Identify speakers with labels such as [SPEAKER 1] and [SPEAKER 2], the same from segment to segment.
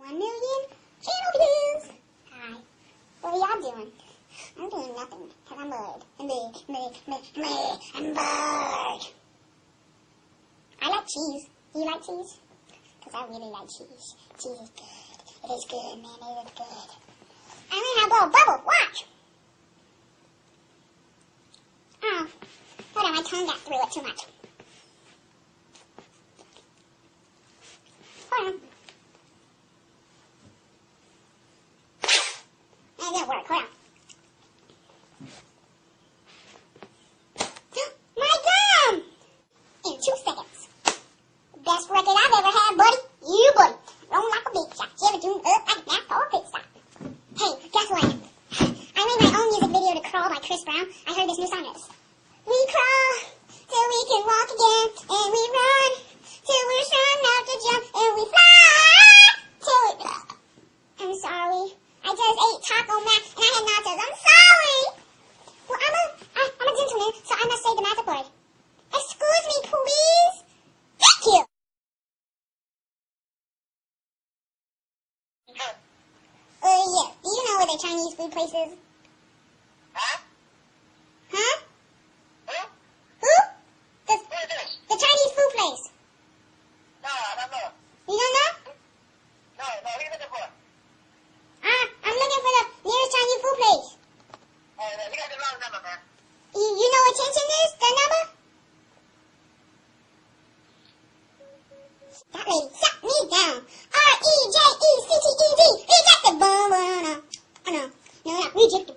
[SPEAKER 1] 1 million channel views. Hi. What are y'all doing? I'm doing nothing because I'm bored. I'm bored. I like cheese. Do you like cheese? Because I really like cheese. Cheese is good. It is good, man. It is good. I'm going to have a little bubble. Watch. Oh. Hold on. My tongue got through it too much. Hold on. That didn't work. Hold on. My gum! In 2 seconds. Best record I've ever had, buddy. You, buddy. Rolling like a big shot. Never doing up like a NASCAR pit stop. Hey, guess what? I made my own music video to Crawl by Chris Brown. I heard this new song is. We crawl till we can walk again, and we run till we're strong enough to jump, and we fly till we... I'm sorry. I just ate Taco Mac, and I had nachos. I'm sorry. Well, I'm a gentleman, so I must say the magic word. Excuse me, please. Thank you. Yeah. Do you know where the Chinese food place is?
[SPEAKER 2] Huh?
[SPEAKER 1] Huh?
[SPEAKER 2] Who?
[SPEAKER 1] Who?
[SPEAKER 2] Who is this?
[SPEAKER 1] The Chinese food place.
[SPEAKER 2] No, I don't know.
[SPEAKER 1] You don't know?
[SPEAKER 2] No, who are you looking for?
[SPEAKER 1] I'm looking for the nearest Chinese food place.
[SPEAKER 2] Oh, you got the wrong number, man.
[SPEAKER 1] You know what Tiantian is? The number? That lady shut me down. R-E-J-E-C-T-E-D. Rejected. Oh, no. No, not rejected.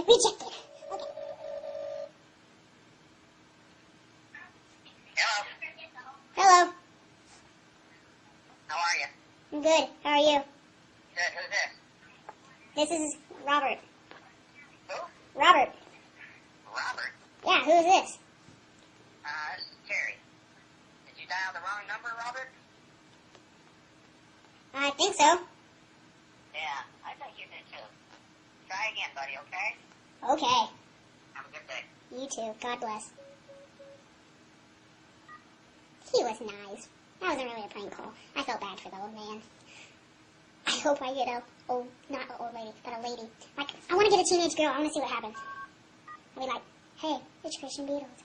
[SPEAKER 1] Rejected. Okay.
[SPEAKER 2] Hello.
[SPEAKER 1] Hello.
[SPEAKER 2] How are you?
[SPEAKER 1] I'm good. How are you?
[SPEAKER 2] Good. Who's this?
[SPEAKER 1] This is Robert.
[SPEAKER 2] Who?
[SPEAKER 1] Robert.
[SPEAKER 2] Robert.
[SPEAKER 1] Yeah, who is this?
[SPEAKER 2] This is Terry. Did you dial the wrong number, Robert?
[SPEAKER 1] I think so.
[SPEAKER 2] Yeah, I think you did too. Try again, buddy, okay?
[SPEAKER 1] Okay.
[SPEAKER 2] Have a good day.
[SPEAKER 1] You too. God bless. He was nice. That wasn't really a prank call. I felt bad for the old man. I hope I get not an old lady, but a lady. Like, I want to get a teenage girl. I want to see what happens. I'll be like, hey, it's Christian Beatles.